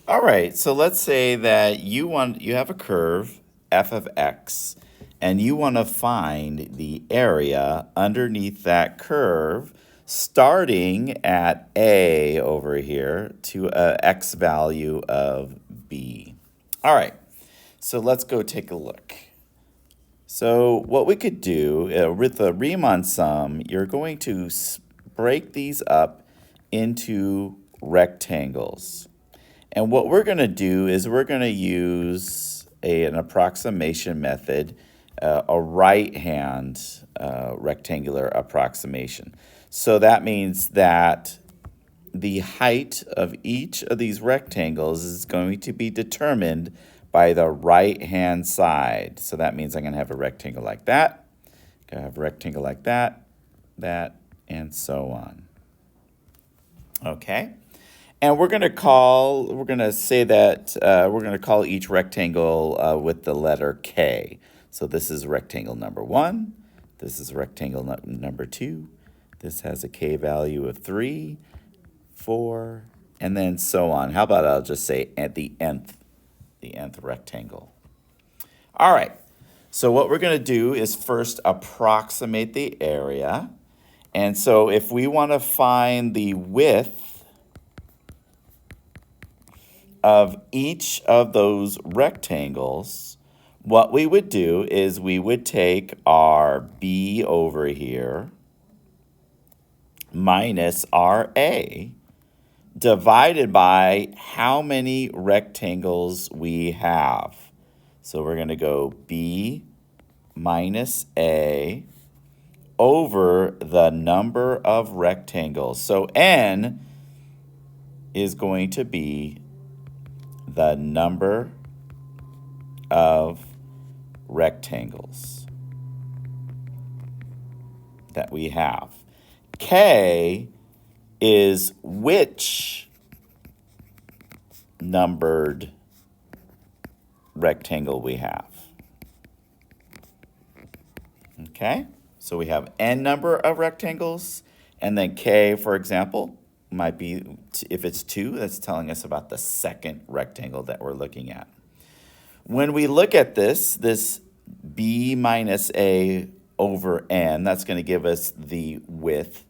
All right, so let's say that you have a curve f of x, and you want to find the area underneath that curve starting at a over here to a x value of b. All right, so let's go take a look. So what we could do with the Riemann sum, you're going to break these up into rectangles. And what we're going to do is we're going to use an approximation method, a right-hand rectangular approximation. So that means that the height of each of these rectangles is going to be determined by the right-hand side. So that means I'm going to have a rectangle like that, going to have a rectangle like that, and so on. Okay? And we're going to say that we're going to call each rectangle with the letter K. So this is rectangle number 1. This is rectangle number 2. This has a K value of 3, 4, and then so on. How about I'll just say at the nth rectangle. All right. So what we're going to do is first approximate the area. And so if we want to find the width of each of those rectangles, what we would do is we would take our B over here minus our A divided by how many rectangles we have. So we're going to go B minus A over the number of rectangles. So N is going to be the number of rectangles that we have. K is which numbered rectangle we have. Okay, so we have n number of rectangles, and then K, for example, might be, if it's 2, that's telling us about the second rectangle that we're looking at. When we look at this B minus A over N, that's going to give us the width.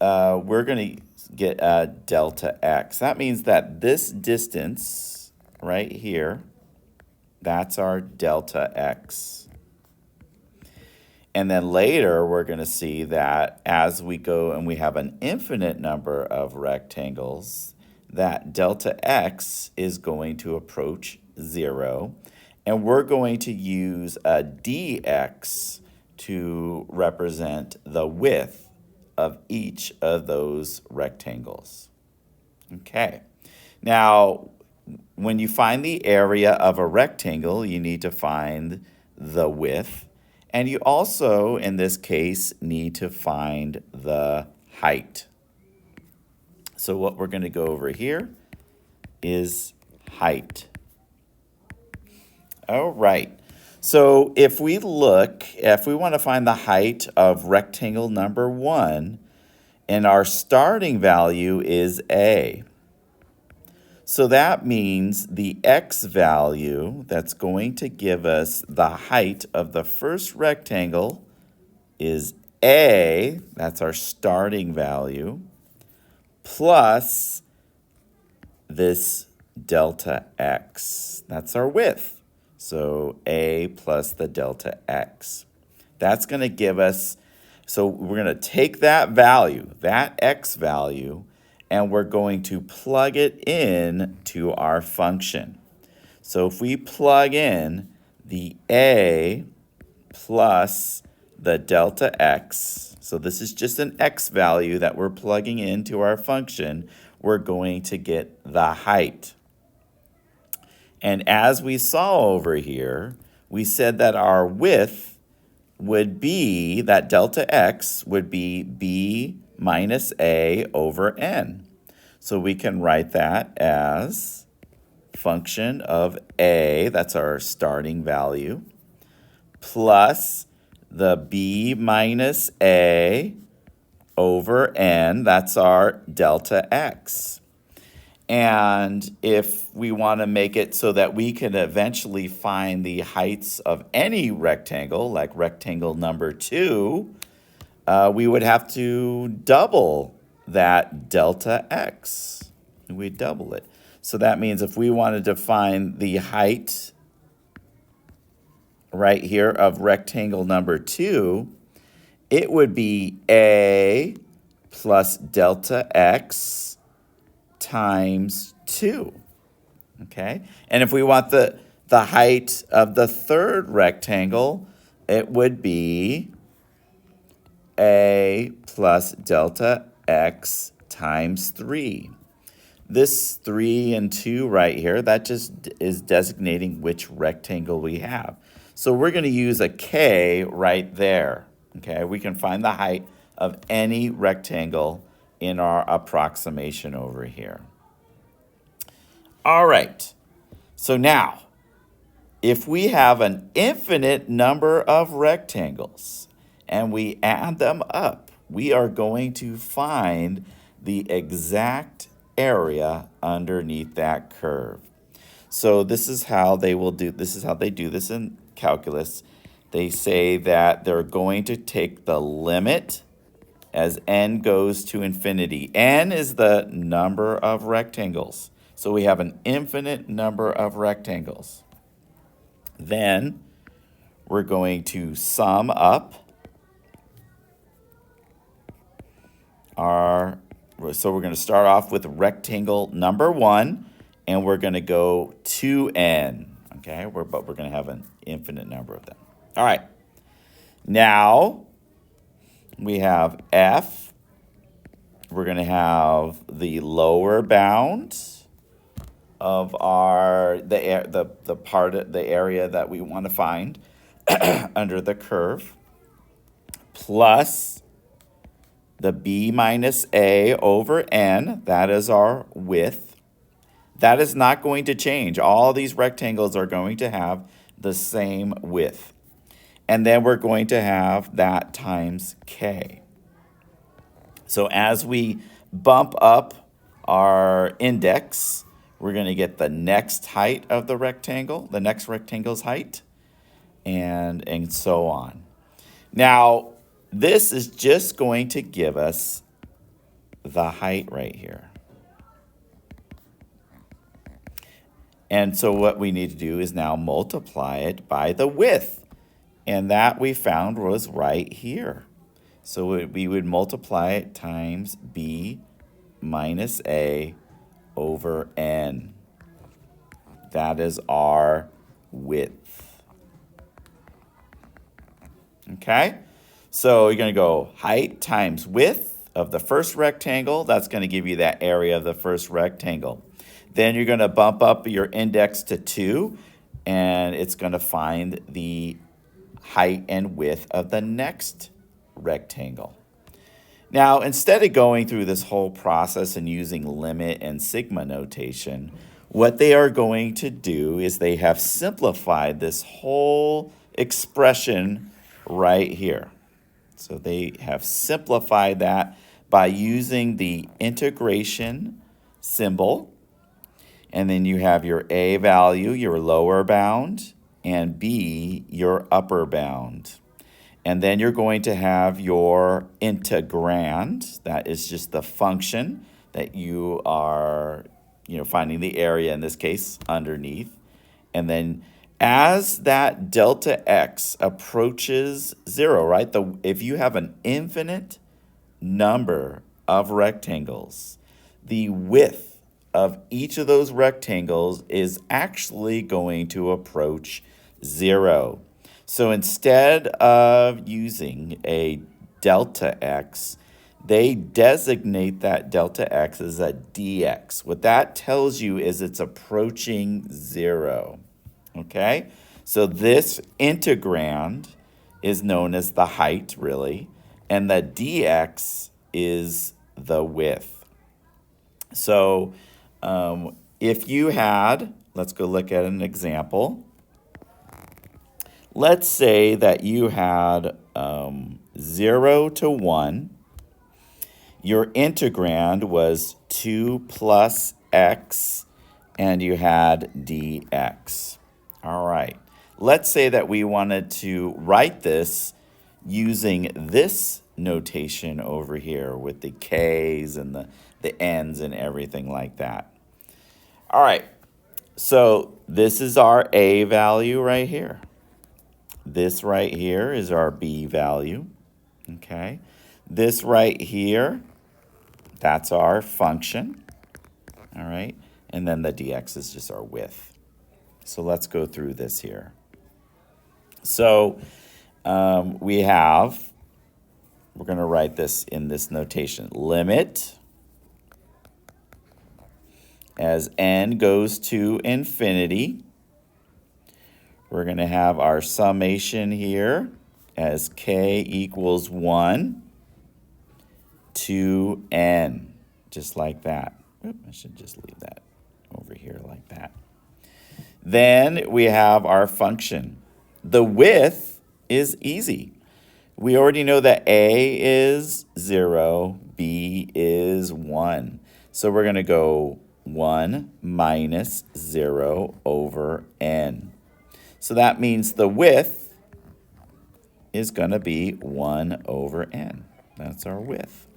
We're going to get delta X. That means that this distance right here, that's our delta X. And then later, we're going to see that as we go and we have an infinite number of rectangles, that delta X is going to approach 0. And we're going to use a dx to represent the width of each of those rectangles. Okay. Now, when you find the area of a rectangle, you need to find the width. And you also, in this case, need to find the height. So what we're going to go over here is height. All right. So if we want to find the height of rectangle number 1, and our starting value is A. So that means the x value that's going to give us the height of the first rectangle is A, that's our starting value, plus this delta x. That's our width. So A plus the delta x. That's going to give us, so we're going to take that value, that x value, and we're going to plug it in to our function. So if we plug in the A plus the delta x, so this is just an x value that we're plugging into our function, we're going to get the height. And as we saw over here, we said that our width would be, that delta x would be B minus A over N. So we can write that as function of A, that's our starting value, plus the B minus A over N, that's our delta X. And if we want to make it so that we can eventually find the heights of any rectangle, like rectangle number 2, we would have to double that delta x. We double it. So that means if we wanted to find the height right here of rectangle number 2, it would be a plus delta x times 2. Okay? And if we want the height of the third rectangle, it would be a plus delta x times 3. This 3 and 2 right here, that just is designating which rectangle we have. So we're going to use a k right there. Okay, we can find the height of any rectangle in our approximation over here. All right, so now, if we have an infinite number of rectangles and we add them up, we are going to find the exact area underneath that curve. So this is how they do this in calculus. They say that they're going to take the limit as n goes to infinity. N is the number of rectangles. So we have an infinite number of rectangles. Then we're going to sum up so we're going to start off with rectangle number 1, and we're going to go to n. Okay, but we're going to have an infinite number of them. All right. Now we have f. We're going to have the lower bound of the area that we want to find under the curve, plus the b minus a over n, that is our width. That is not going to change. All these rectangles are going to have the same width. And then we're going to have that times k. So as we bump up our index, we're going to get the next height of the rectangle, the next rectangle's height, and so on. Now, this is just going to give us the height right here. And so what we need to do is now multiply it by the width. And that we found was right here. So we would multiply it times b minus a over n. That is our width. Okay? So you're going to go height times width of the first rectangle. That's going to give you that area of the first rectangle. Then you're going to bump up your index to 2, and it's going to find the height and width of the next rectangle. Now, instead of going through this whole process and using limit and sigma notation, what they are going to do is they have simplified this whole expression right here. So they have simplified that by using the integration symbol. And then you have your a value, your lower bound, and b, your upper bound. And then you're going to have your integrand. That is just the function that you are, finding the area, in this case, underneath. And then as that delta x approaches 0, right? If you have an infinite number of rectangles, the width of each of those rectangles is actually going to approach 0. So instead of using a delta x, they designate that delta x as a dx. What that tells you is it's approaching 0. Okay? So this integrand is known as the height, really, and the dx is the width. So if you had, let's go look at an example. Let's say that you had 0 to 1. Your integrand was 2 plus x, and you had dx. All right. Let's say that we wanted to write this using this notation over here with the k's and the n's and everything like that. All right. So this is our a value right here. This right here is our b value. Okay. This right here, that's our function. All right. And then the dx is just our width. So let's go through this here. So we're going to write this in this notation. Limit as n goes to infinity. We're going to have our summation here as k equals 1 to n, just like that. Oop, I should just leave that over here like that. Then we have our function. The width is easy. We already know that a is 0, b is 1. So we're going to go 1 minus 0 over n. So that means the width is going to be 1 over n. That's our width.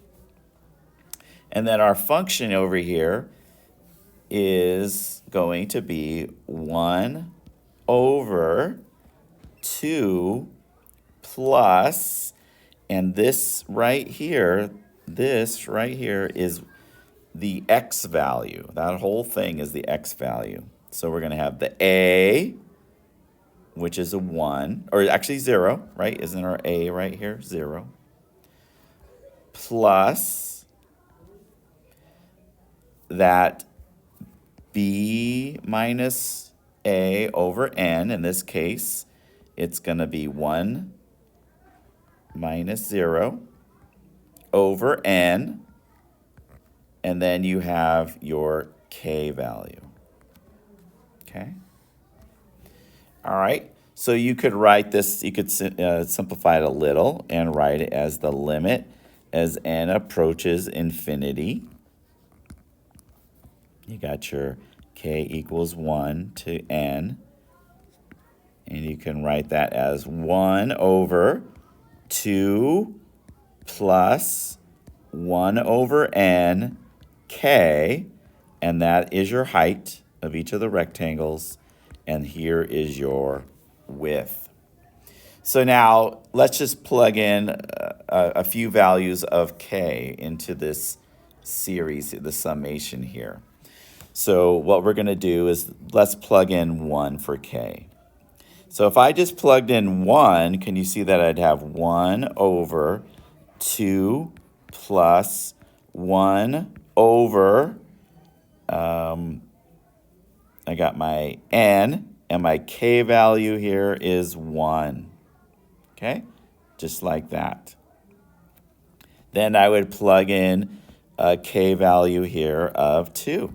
And then our function over here is going to be 1 over 2 plus, and this right here is the x value. That whole thing is the x value. So we're going to have the a, which is a 1, or actually 0, right? Isn't our a right here? 0. Plus that b minus a over n. In this case, it's going to be 1 minus 0 over n. And then you have your k value. Okay? All right. So you could write this, you could simplify it a little and write it as the limit as n approaches infinity. You got your k equals 1 to n. And you can write that as 1 over 2 plus 1 over n k. And that is your height of each of the rectangles. And here is your width. So now let's just plug in a few values of k into this series, the summation here. So what we're going to do is let's plug in 1 for k. So if I just plugged in 1, can you see that I'd have 1 over 2 plus 1 over, I got my n, and my k value here is 1. Okay? Just like that. Then I would plug in a k value here of 2.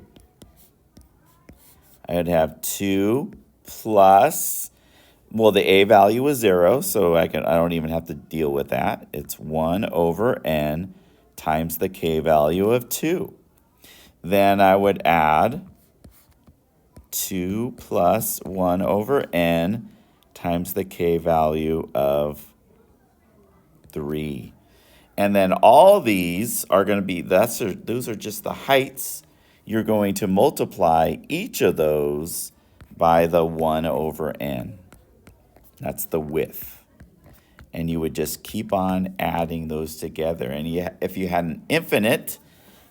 I would have 2 plus, well, the a value is 0, so I don't even have to deal with that. It's 1 over n times the k value of 2. Then I would add 2 plus 1 over n times the k value of 3. And then all these are going to be, those are just the heights. You're going to multiply each of those by the 1 over n. That's the width. And you would just keep on adding those together. And if you had an infinite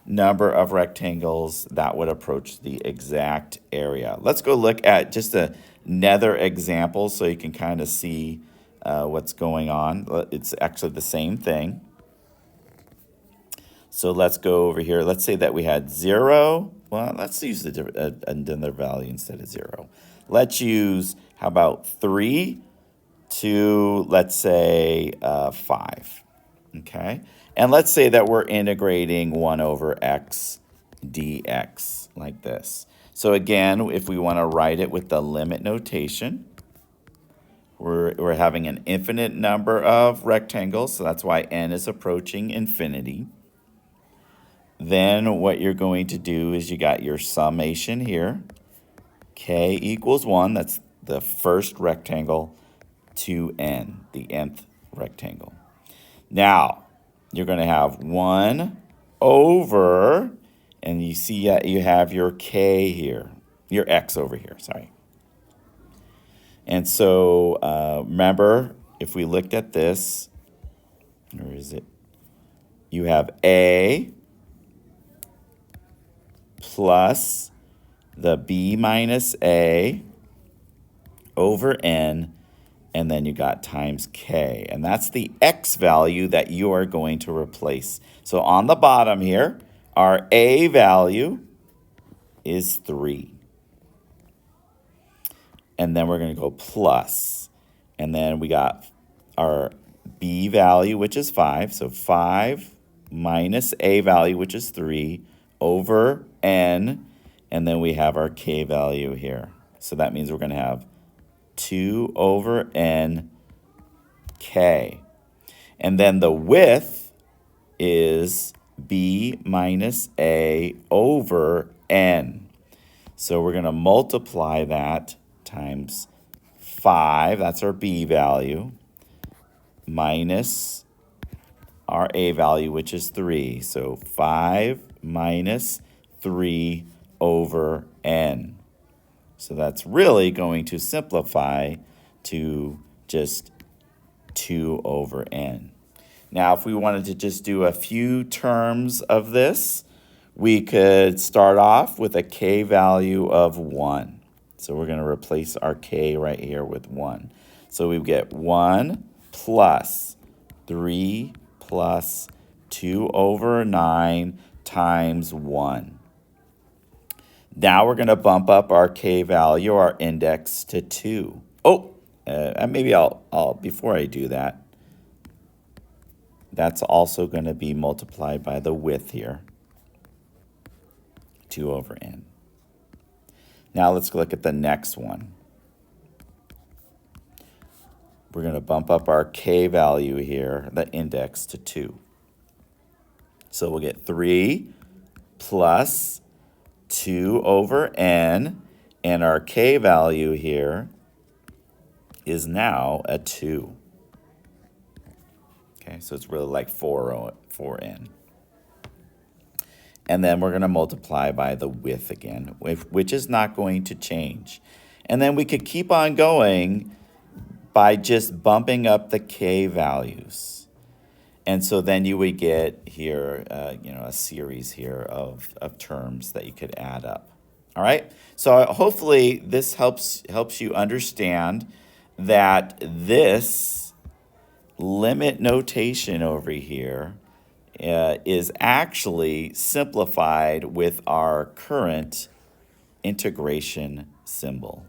number of rectangles, that would approach the exact area. Let's go look at just another example so you can kind of see what's going on. It's actually the same thing. So let's go over here. Let's say that we had 0. Well, let's use another value instead of 0. Let's use, how about 3 to, let's say, 5. Okay? And let's say that we're integrating 1 over x dx like this. So again, if we want to write it with the limit notation, we're having an infinite number of rectangles, so that's why n is approaching infinity. then what you're going to do is you got your summation here. K equals 1, that's the first rectangle, to n, the nth rectangle. Now, you're going to have 1 over, and you see you have your k here, your x over here, sorry. And so remember, if we looked at this, where is it? You have a plus the b minus a over n, and then you got times k. And that's the x value that you are going to replace. So on the bottom here, our a value is 3. And then we're going to go plus. And then we got our b value, which is 5. So 5 minus a value, which is 3, over n. And then we have our k value here. So that means we're going to have 2 over n k. And then the width is b minus a over n. So we're going to multiply that times 5, that's our b value, minus our a value, which is 3. So 5 minus 3 over n. So that's really going to simplify to just 2 over n. Now, if we wanted to just do a few terms of this, we could start off with a k value of 1. So we're going to replace our k right here with 1. So we get 1 plus 3 plus 2 over 9 times 1. Now we're going to bump up our k value, our index, to 2. Oh, maybe I'll before I do that, that's also going to be multiplied by the width here, 2 over n. Now let's look at the next one. We're going to bump up our k value here, the index, to 2. So we'll get 3 plus 2 over n, and our k value here is now a 2. Okay, so it's really like 4n. And then we're going to multiply by the width again, which is not going to change. And then we could keep on going by just bumping up the k values. And so then you would get here, a series here of terms that you could add up. All right? So hopefully this helps you understand that this limit notation over here is actually simplified with our current integration symbol.